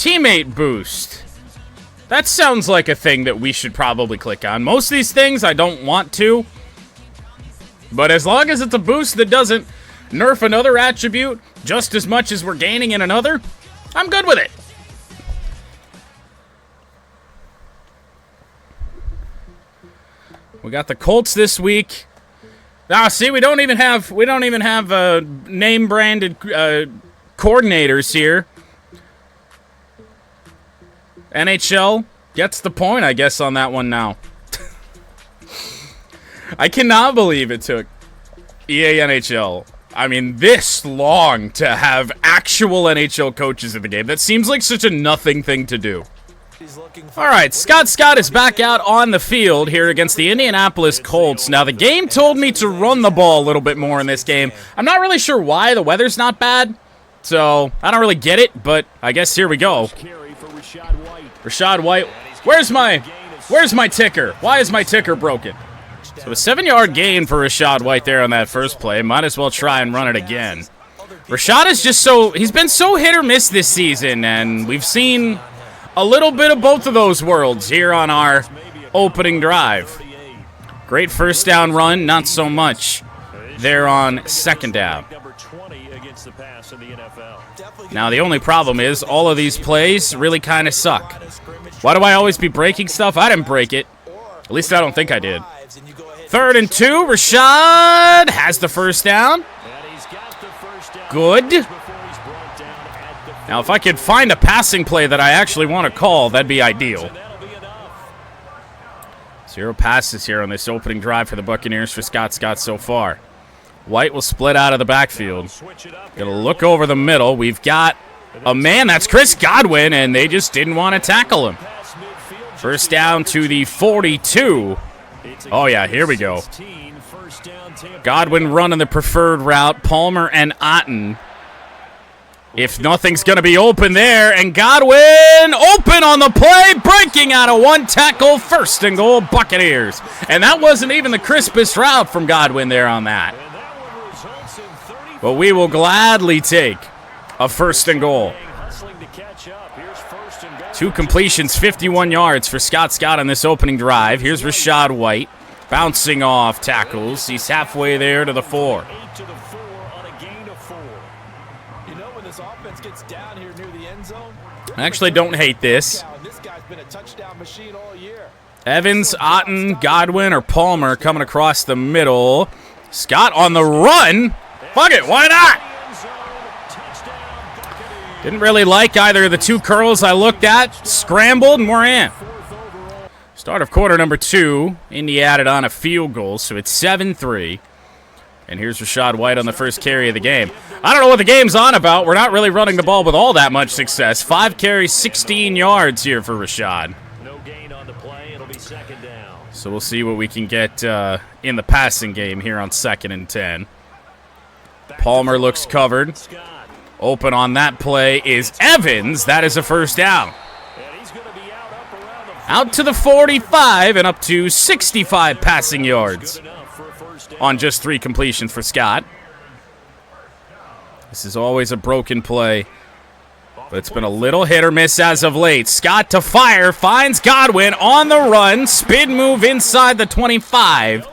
Teammate boost. That sounds like a thing that we should probably click on. Most of these things I don't want to. But as long as it's a boost that doesn't nerf another attribute just as much as we're gaining in another, I'm good with it. We got the Colts this week. Now, see, we don't even have name branded coordinators here. NHL gets the point, I guess, on that one now. I cannot believe it took EA NHL, I mean, this long to have actual NHL coaches in the game. That seems like such a nothing thing to do. All right, Scott is back out on the field here against the Indianapolis Colts. Now, the game told me to run the ball a little bit more in this game. I'm not really sure why. The weather's not bad, so I don't really get it, but I guess here we go. Rashad White. Where's my ticker? Why is my ticker broken? So a 7-yard gain for Rashad White there on that first play. Might as well try and run it again. Rashad is just he's been so hit or miss this season, and we've seen a little bit of both of those worlds here on our opening drive. Great first down run, not so much there on second down. Now, the only problem is all of these plays really kind of suck. Why do I always be breaking stuff? I didn't break it. At least I don't think I did. 3rd and 2. Rashad has the first down. Good. Now, if I could find a passing play that I actually want to call, that'd be ideal. 0 passes here on this opening drive for the Buccaneers for Scott so far. White will split out of the backfield. Gonna look over the middle. We've got a man, that's Chris Godwin, and they just didn't want to tackle him. First down to the 42. Oh, yeah, here we go. Godwin running the preferred route. Palmer and Otten. If nothing's going to be open there, and Godwin open on the play, breaking out of one tackle, 1st and goal, Buccaneers. And that wasn't even the crispest route from Godwin there on that. But we will gladly take a 1st and goal. 2 completions, 51 yards for Scott on this opening drive. Here's Rashad White, bouncing off tackles. He's halfway there to the 4. I actually don't hate this. Evans, Otten, Godwin, or Palmer coming across the middle. Scott on the run. Fuck it, why not? Didn't really like either of the 2 curls I looked at. Scrambled, and we're in. Start of quarter number 2. Indy added on a field goal, so it's 7-3. And here's Rashad White on the first carry of the game. I don't know what the game's on about. We're not really running the ball with all that much success. 5 carries, 16 yards here for Rashad. No gain on the play. It'll be 2nd down. So we'll see what we can get in the passing game here on 2nd and 10. Palmer looks covered. Open on that play is Evans. That is a first down. Out to the 45 and up to 65 passing yards on just 3 completions for Scott. This is always a broken play, but it's been a little hit or miss as of late. Scott to fire, finds Godwin on the run. Spin move inside the 25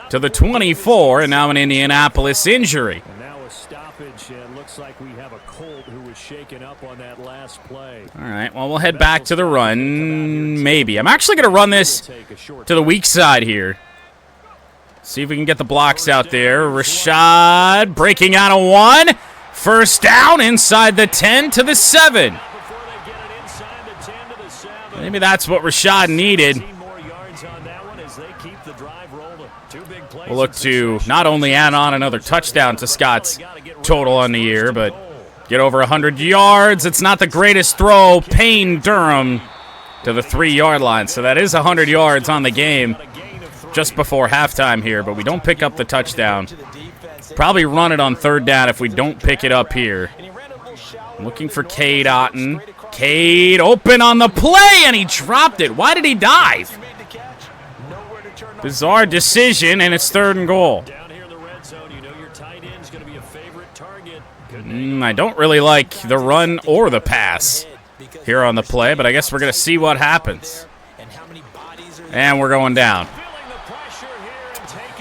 to the 24, and now an Indianapolis injury. And now a stoppage, and looks like we have a Colt who was shaken up on that last play. All right, well, we'll head back to the run, maybe. I'm actually going to run this to the weak side here. See if we can get the blocks out there. Rashad breaking out of 1. First down inside the 10 to the 7. Maybe that's what Rashad needed. We'll look to not only add on another touchdown to Scott's total on the year, but get over 100 yards. It's not the greatest throw. Payne Durham to the 3-yard line. So that is 100 yards on the game just before halftime here, but we don't pick up the touchdown. Probably run it on 3rd down if we don't pick it up here. Looking for Cade Otten. Cade open on the play, and he dropped it. Why did he dive? Bizarre decision, and it's 3rd and goal. I don't really like the run or the pass here on the play, but I guess we're going to see what happens. And we're going down.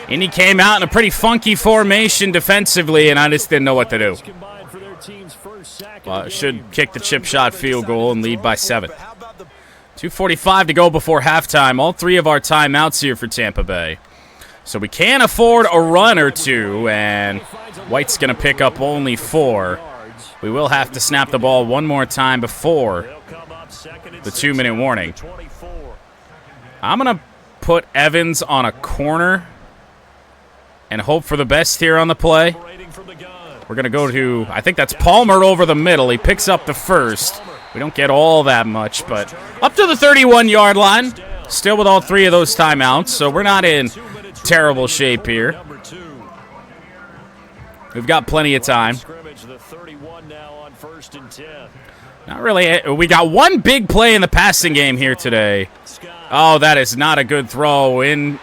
Indy came out in a pretty funky formation defensively, and I just didn't know what to do. Should kick the chip shot field goal and lead by 7. 2:45 to go before halftime. All 3 of our timeouts here for Tampa Bay. So we can't afford a run or two, and White's going to pick up only 4. We will have to snap the ball one more time before the 2-minute warning. I'm going to put Evans on a corner and hope for the best here on the play. We're going to go to, I think that's Palmer over the middle. He picks up the first. We don't get all that much, but up to the 31-yard line. Still with all 3 of those timeouts, so we're not in terrible shape here. We've got plenty of time. Not really. We got one big play in the passing game here today. Oh, that is not a good throw in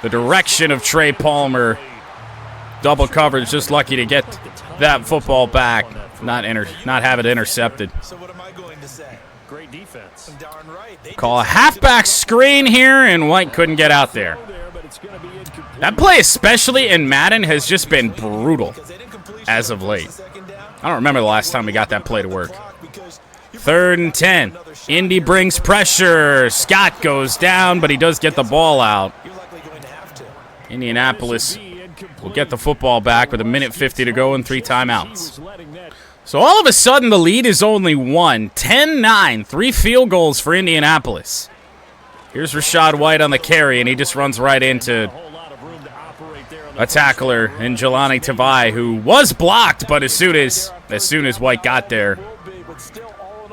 the direction of Trey Palmer. Double coverage, just lucky to get that football back. Not have it intercepted. So what am I going to say? Great defense. Call a halfback screen here, and White couldn't get out there. That play, especially in Madden, has just been brutal as of late. I don't remember the last time we got that play to work. 3rd and 10. Indy brings pressure. Scott goes down, but he does get the ball out. Indianapolis will get the football back with 1:50 to go and 3 timeouts. So all of a sudden, the lead is only 1. 10-9. 3 field goals for Indianapolis. Here's Rachaad White on the carry, and he just runs right into a tackler in Jelani Tavai, who was blocked, but as soon as White got there,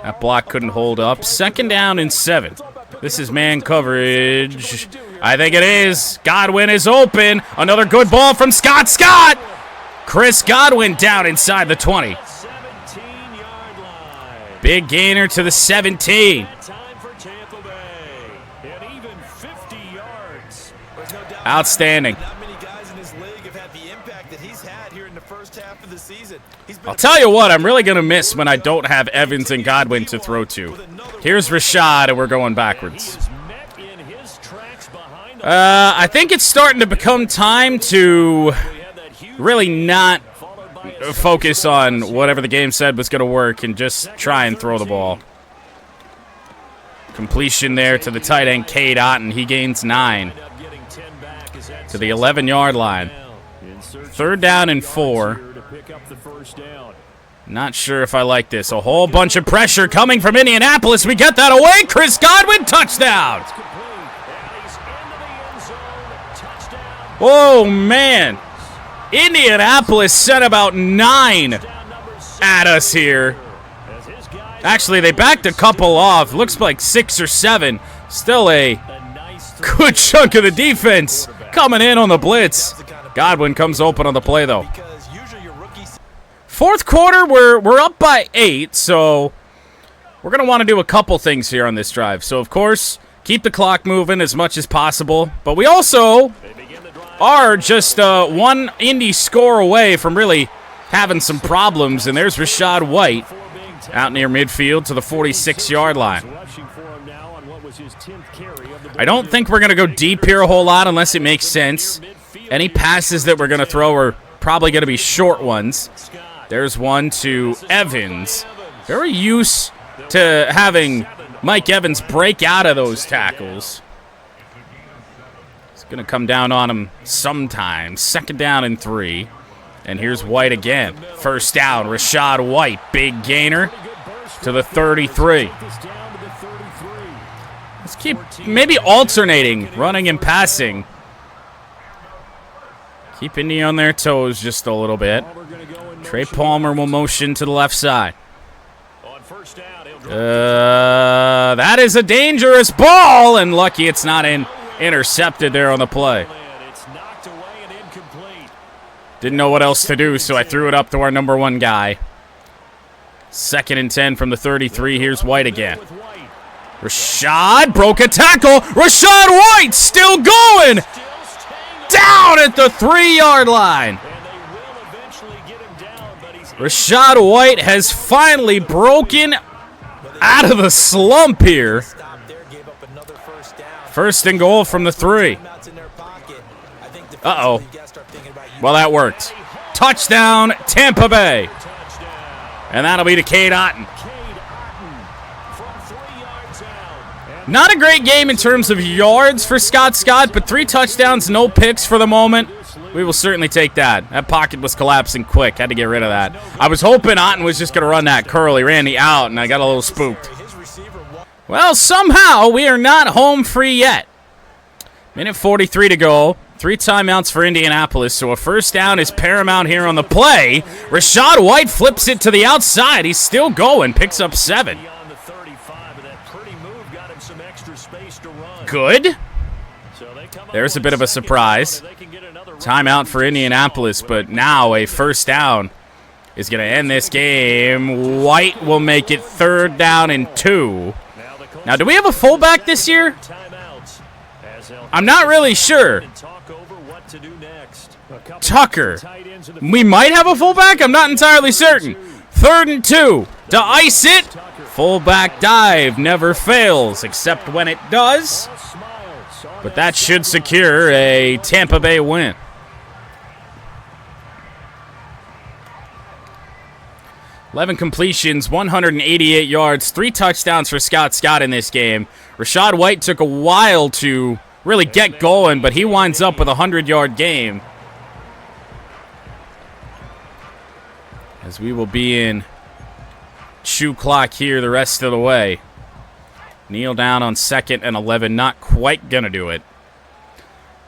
that block couldn't hold up. 2nd down and 7. This is man coverage. I think it is. Godwin is open. Another good ball from Scott. Chris Godwin down inside the 20. Big gainer to the 17. Outstanding. I'll tell you what, I'm really going to miss when I don't have Evans and Godwin to throw to. Here's Rachaad, and we're going backwards. I think it's starting to become time to really not focus on whatever the game said was going to work and just try and throw the ball. Completion there to the tight end, Cade Otton. He gains 9 to the 11-yard line. 3rd down and 4. Not sure if I like this. A whole bunch of pressure coming from Indianapolis. We get that away. Chris Godwin, touchdown. Oh, man. Indianapolis sent about 9 at us here. Actually, they backed a couple off. Looks like 6 or 7. Still a good chunk of the defense coming in on the blitz. Godwin comes open on the play, though. 4th quarter, we're up by 8, so we're going to want to do a couple things here on this drive. So, of course, keep the clock moving as much as possible, but we also are just 1 Indy score away from really having some problems, and there's Rachaad White out near midfield to the 46-yard line. I don't think we're going to go deep here a whole lot unless it makes sense. Any passes that we're going to throw are probably going to be short ones. There's one to Evans. Very used to having Mike Evans break out of those tackles. It's going to come down on him sometimes. 2nd down and 3. And here's White again. 1st down, Rachaad White. Big gainer to the 33. Let's keep maybe alternating, running and passing. Keep Indy on their toes just a little bit. Trey Palmer will motion to the left side. That is a dangerous ball, and lucky it's not intercepted there on the play. Didn't know what else to do, so I threw it up to our number 1 guy. 2nd and 10 from the 33. Here's White again. Rachaad broke a tackle. Rachaad White still going. Down at the 3-yard line. Rachaad White has finally broken out of the slump here. First and goal from the 3. Uh-oh. Well, that worked. Touchdown, Tampa Bay. And that'll be to Cade Otton. Not a great game in terms of yards for Scott, but 3 touchdowns, no picks for the moment. We will certainly take that. That pocket was collapsing quick. Had to get rid of that. I was hoping Otton was just going to run that curl. He ran the out, and I got a little spooked. Well, somehow we are not home free yet. Minute 43 to go. 3 timeouts for Indianapolis, so a first down is paramount here on the play. Rachaad White flips it to the outside. He's still going, picks up 7. Good. There's a bit of a surprise. Timeout for Indianapolis, but now a first down is going to end this game. White will make it 3rd down and 2. Now, do we have a fullback this year? I'm not really sure. Tucker. We might have a fullback. I'm not entirely certain. 3rd and 2 to ice it. Fullback dive never fails, except when it does. But that should secure a Tampa Bay win. Eleven completions, 188 yards, 3 touchdowns for Scott in this game. Rachaad White took a while to really get going, but he winds up with a 100-yard game. As we will be in chew clock here the rest of the way. Kneel down on 2nd and 11. Not quite going to do it.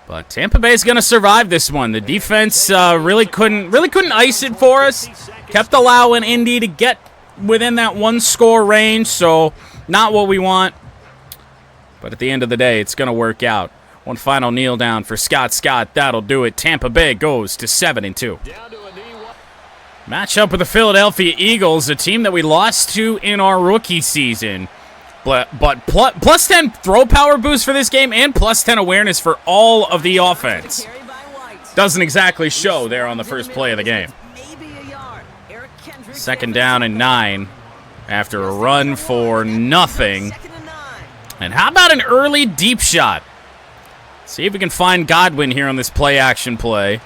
But Tampa Bay's going to survive this one. The defense really couldn't ice it for us. Kept allowing Indy to get within that 1-score range, so not what we want. But at the end of the day, it's going to work out. One final kneel down for Scott. That'll do it. Tampa Bay goes to 7-2. Matchup with the Philadelphia Eagles, a team that we lost to in our rookie season. But plus 10 throw power boost for this game and plus 10 awareness for all of the offense. Doesn't exactly show there on the first play of the game. 2nd down and 9 after a run for nothing. And how about an early deep shot? See if we can find Godwin here on this play action play.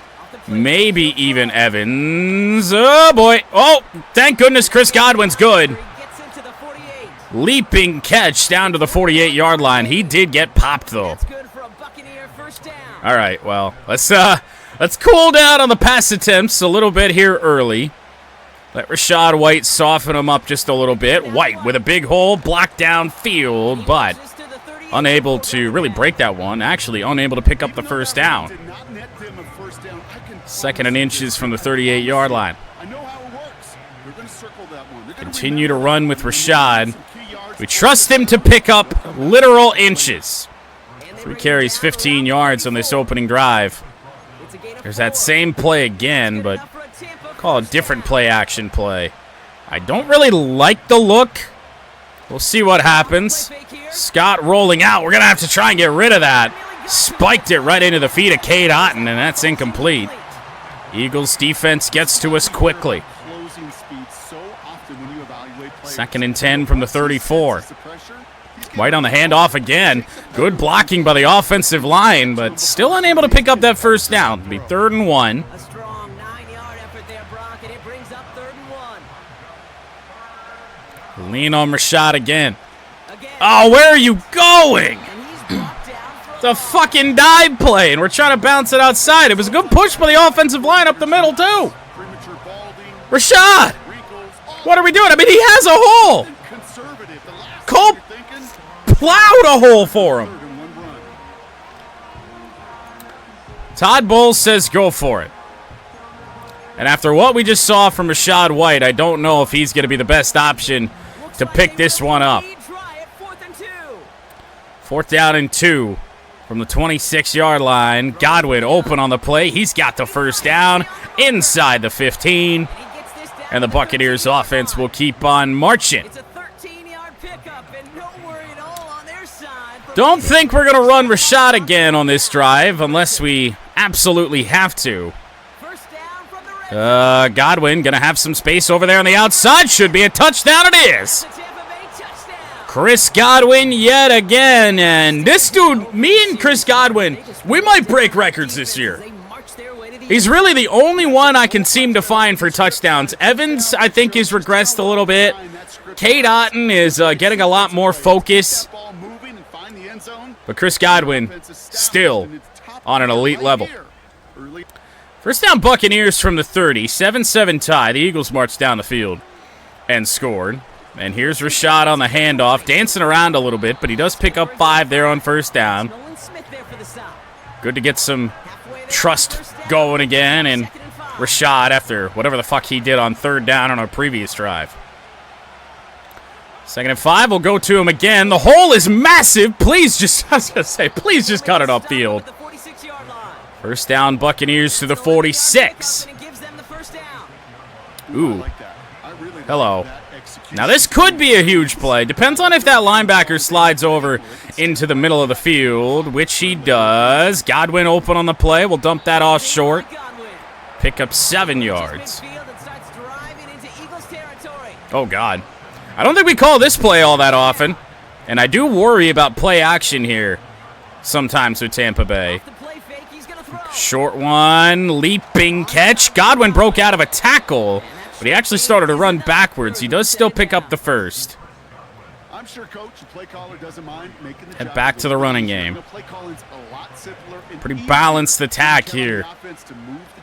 Maybe even Evans. Oh, boy. Oh, thank goodness Chris Godwin's good. Leaping catch down to the 48-yard line. He did get popped, though. All right, well, let's cool down on the pass attempts a little bit here early. Let Rachaad White soften him up just a little bit. White with a big hole, blocked downfield, but unable to really break that one. Actually, unable to pick up the first down. 2nd and inches from the 38-yard line. Continue to run with Rachaad. We trust him to pick up literal inches. 3 carries, 15 yards on this opening drive. There's that same play again, but call a different play action play. I don't really like the look. We'll see what happens. Scott rolling out. We're going to have to try and get rid of that. Spiked it right into the feet of Cade Otton, and that's incomplete. Eagles defense gets to us quickly. 2nd and 10 from the 34. White on the handoff again. Good blocking by the offensive line, but still unable to pick up that first down. It'll be 3rd and 1. A strong 9-yard effort there, Brock, and it brings up 3rd and 1. Lean on Rachaad again. Oh, where are you going? It's a fucking dive play, and we're trying to bounce it outside. It was a good push by the offensive line up the middle, too. Rachaad! What are we doing? I mean, he has a hole. Cole plowed a hole for him. Todd Bowles says go for it. And after what we just saw from Rachaad White, I don't know if he's going to be the best option to pick this one up. 4th down and 2 from the 26-yard line. Godwin open on the play. He's got the first down inside the 15. And the Buccaneers offense will keep on marching. It's a 13-yard pickup and no worry at all on their side. Don't think we're going to run Rachaad again on this drive unless we absolutely have to. First down from the red. Godwin going to have some space over there on the outside. Should be a touchdown. It is. The Tampa Bay touchdown. Chris Godwin yet again, and this dude, me and Chris Godwin, we might break records this year. He's really the only one I can seem to find for touchdowns. Evans, I think, has regressed a little bit. Cade Otton is getting a lot more focus. But Chris Godwin, still on an elite level. First down Buccaneers from the 30. 7-7 tie. The Eagles marched down the field and scored. And here's Rashad on the handoff, dancing around a little bit, but he does pick up 5 there on first down. Good to get some trust going again, and Rashad after whatever the fuck he did on third down on our previous drive. 2nd and 5, we'll go to him again. The hole is massive. Please just, I was going to say, please just cut it upfield. First down, Buccaneers to the 46. Ooh. Hello. Now this could be a huge play. Depends on if that linebacker slides over into the middle of the field, which he does. Godwin open on the play. We'll dump that off short. Pick up 7 yards. Oh, God. I don't think we call this play all that often. And I do worry about play action here sometimes with Tampa Bay. Short one. Leaping catch. Godwin broke out of a tackle, but he actually started to run backwards. He does still pick up the first. I'm sure coach, the play caller doesn't mind making the head back to the running game. Pretty Pretty balanced attack here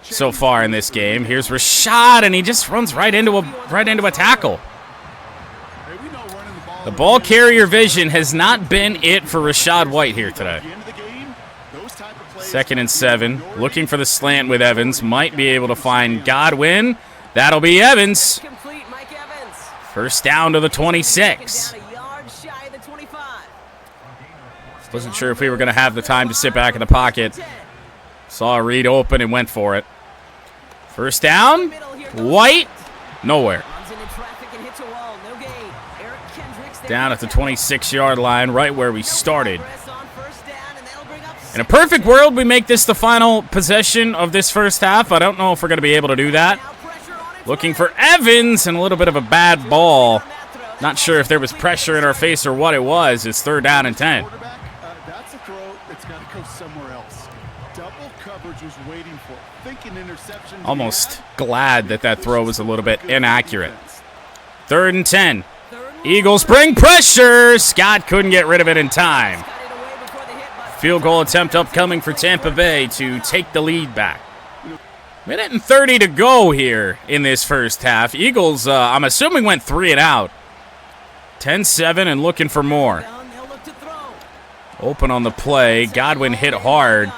so far in this game. Here's Rashad, and he just runs right into a tackle. The ball carrier vision has not been it for Rashad White here today. 2nd and 7. Looking for the slant with Evans. Might be able to find Godwin. That'll be Evans. First down to the 26. Wasn't sure if we were going to have the time to sit back in the pocket. Saw a read open and went for it. First down. White. Nowhere. Down at the 26-yard line, right where we started. In a perfect world, we make this the final possession of this first half. I don't know if we're going to be able to do that. Looking for Evans, and a little bit of a bad ball. Not sure if there was pressure in our face or what it was. It's 3rd down and 10. That's a throw that's got to go somewhere else. Double coverage was waiting for. Thinking interception. Almost glad that throw was a little bit inaccurate. 3rd and 10. Eagles bring pressure. Scott couldn't get rid of it in time. Field goal attempt upcoming for Tampa Bay to take the lead back. 1:30 to go here in this first half. Eagles, I'm assuming, went 3 and out. 10-7 and looking for more. Open on the play. Godwin hit hard.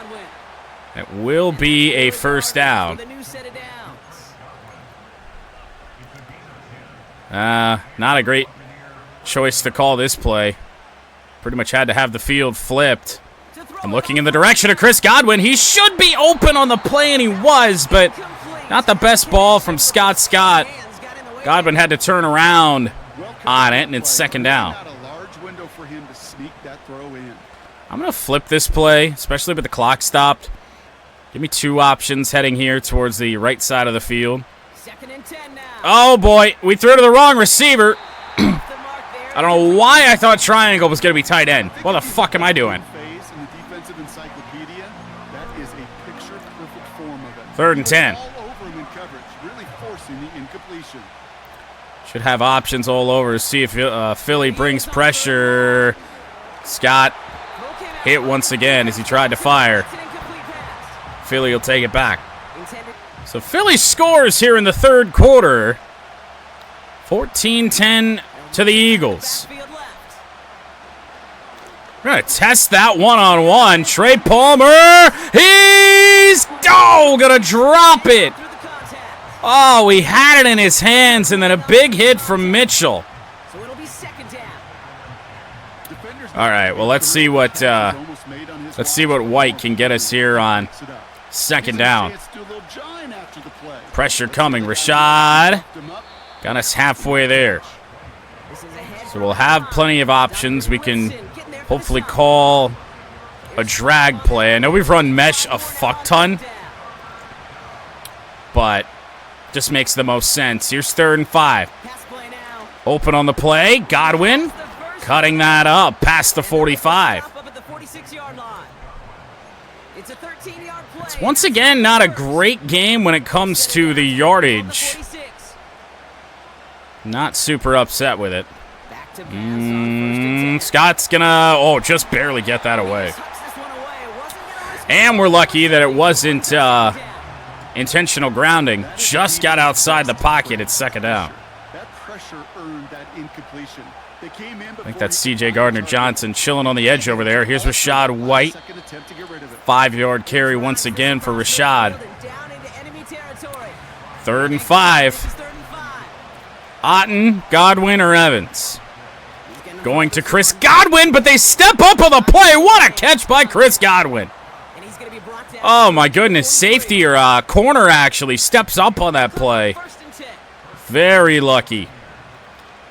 It will be a first down. Not a great choice to call this play. Pretty much had to have the field flipped. I'm looking in the direction of Chris Godwin. He should be open on the play, and he was, but not the best ball from Scott. Godwin had to turn around on it, and it's 2nd down. I'm going to flip this play, especially with the clock stopped. Give me 2 options heading here towards the right side of the field. Oh, boy. We threw to the wrong receiver. I don't know why I thought triangle was going to be tight end. What the fuck am I doing? 3rd and 10. Should have options all over. See if Philly brings pressure. Scott hit once again as he tried to fire. Philly will take it back. So Philly scores here in the 3rd quarter. 14-10 to the Eagles. We're going to test that one-on-one. Trey Palmer, he's going to drop it. Oh, he had it in his hands, and then a big hit from Mitchell. All right, well, let's see what White can get us here on 2nd down. Pressure coming. Rashad got us halfway there. So we'll have plenty of options. We can hopefully call a drag play. I know we've run mesh a fuck ton, but just makes the most sense. Here's 3rd and 5. Open on the play. Godwin Cutting that up past the 45. Up at the 46-yard line. It's a 13-yard play. It's once again not a great game when it comes to the yardage. Not super upset with it. Back to pass on first and 10. Scott's gonna, just barely get that away. And we're lucky that it wasn't intentional grounding. Just got outside the pocket. It's second down. That pressure earned that incompletion. They came in I think that's C.J. Gardner-Johnson chilling on the edge over there. Here's Rashad White. Second attempt to get rid of it. 5-yard carry once again for Rashad. Down into enemy territory. 3rd and 5. Third and 5. Otten, Godwin, or Evans? Going to Chris Godwin, but they step up on the play. What a catch by Chris Godwin. And he's going to be brought down. Oh, my goodness. Safety or corner actually steps up on that play. First and 10. Very lucky.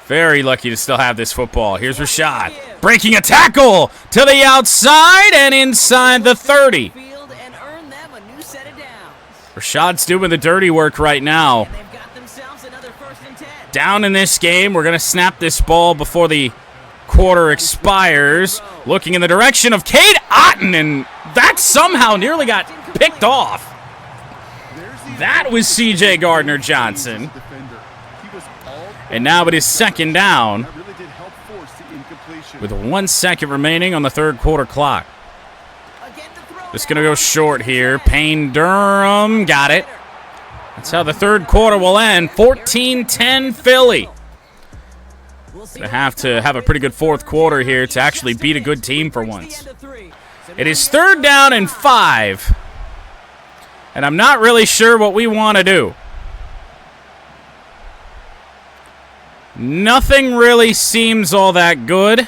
Very lucky to still have this football. Here's Rashad. Breaking a tackle to the outside and inside the 30. Field and earn them a new set of downs. Rashad's doing the dirty work right now. And they've got themselves another first and 10. Down in this game. We're going to snap this ball before the quarter expires. Looking in the direction of Cade Otten, and that somehow nearly got picked off. That was C.J. Gardner-Johnson. And now it is second down That really did help force the incompletion. with 1 second remaining on the third quarter clock. Again to throw. Just going to go short here. Payne Durham got it. That's how the third quarter will end. 14-10 Philly. We'll see Going to have a pretty good fourth quarter here to actually beat a good team for once. It is 3rd down and 5. And I'm not really sure what we want to do. Nothing really seems all that good.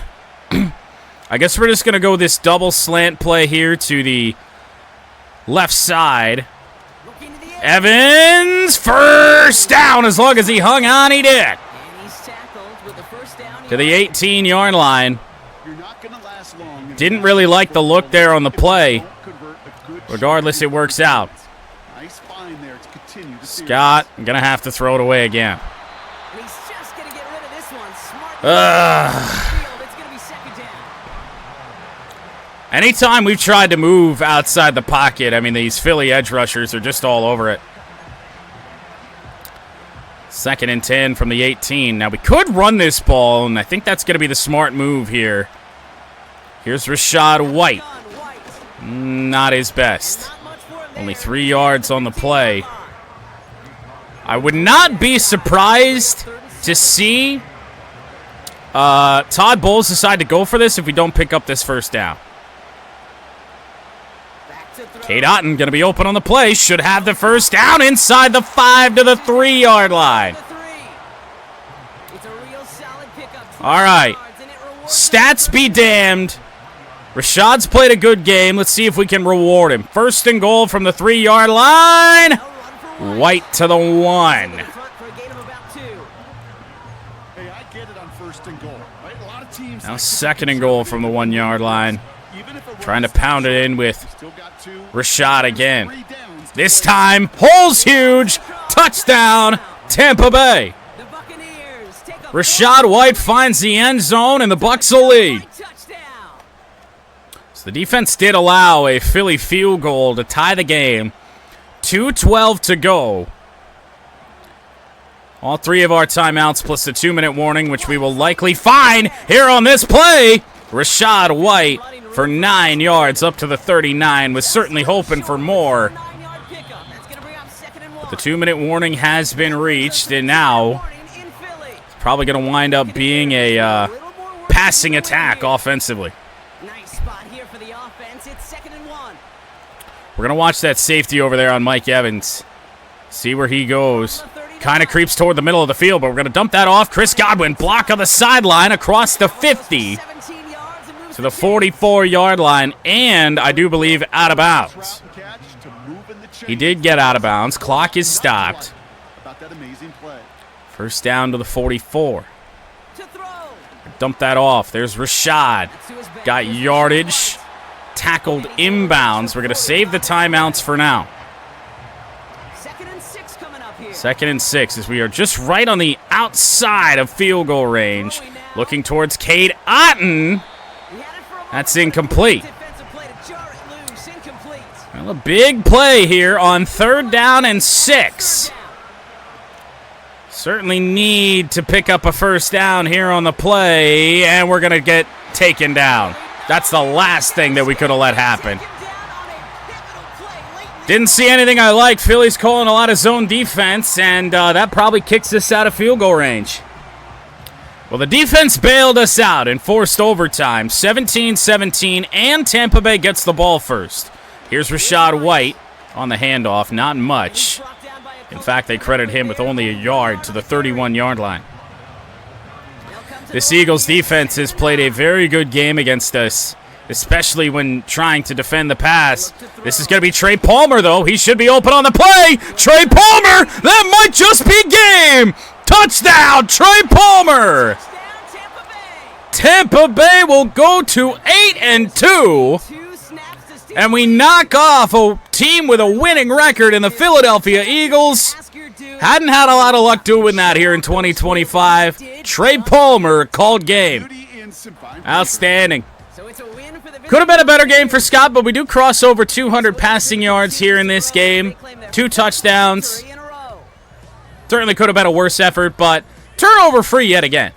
I guess we're just going to go this double slant play here to the left side. Evans, first down. As long as he hung on, he did. And he's tackled with the first down. To the 18-yard line. You're not gonna last long. Didn't really like the look there on the play. Convert a good Regardless, it works out. Nice find there to continue the series. Scott, I'm going to have to throw it away again. And he's just going to get rid of this one. Smart. Ugh. It's going to be second down. Anytime we've tried to move outside the pocket, I mean, these Philly edge rushers are just all over it. 2nd and 10 from the 18. Now, we could run this ball, and I think that's going to be the smart move here. Here's Rashad White. Not his best. Only 3 yards on the play. I would not be surprised to see Todd Bowles decide to go for this if we don't pick up this first down. Cade Otten going to be open on the play. Should have the first down inside the 5 to the 3-yard line. All right. Stats be damned. Rashad's played a good game. Let's see if we can reward him. 1st and goal from the 3-yard line. White to the 1. Hey, I get it on 1st and goal. Right? A lot of teams Now 2nd and goal from the 1-yard line. Trying to pound it in with Rashad again. This time, hole's huge. Touchdown, Tampa Bay. Rashad White finds the end zone, and the Bucs will lead. So the defense did allow a Philly field goal to tie the game. 2:12 to go. All 3 of our timeouts plus the 2-minute warning, which we will likely find here on this play. Rashad White for 9 yards up to the 39. Was certainly hoping for more. But the 2-minute warning has been reached, and now it's probably going to wind up being a passing attack offensively. Nice spot here for the offense. It's 2nd and 1. We're going to watch that safety over there on Mike Evans. See where he goes. Kind of creeps toward the middle of the field, but we're going to dump that off. Chris Godwin, block on the sideline across the 50 to the 44-yard line, and I do believe out of bounds. He did get out of bounds. Clock is stopped. First down to the 44. Dump that off. There's Rashad. Got yardage. Tackled inbounds. We're going to save the timeouts for now. 2nd and 6 coming 2nd and 6 as we are just right on the outside of field goal range. Looking towards Cade Otton. That's incomplete. Well, a big play here on 3rd down and 6. Certainly need to pick up a 1st down here on the play, and we're going to get taken down. That's the last thing that we could have let happen. Didn't see anything I liked. Philly's calling a lot of zone defense, and that probably kicks us out of field goal range. Well, the defense bailed us out and forced overtime, 17-17, and Tampa Bay gets the ball first. Here's Rachaad White on the handoff, not much. In fact, they credit him with only a yard to the 31-yard line. This Eagles defense has played a very good game against us, especially when trying to defend the pass. This is going to be Trey Palmer, though. He should be open on the play. Trey Palmer! That might just be game! Touchdown, Trey Palmer! Tampa Bay will go to 8-2. And we knock off a team with a winning record in the Philadelphia Eagles. Hadn't had a lot of luck doing that here in 2025. Trey Palmer called game. Outstanding. Could have been a better game for Scott, but we do cross over 200 passing yards here in this game. 2 touchdowns. Certainly could have been a worse effort, but turnover free yet again.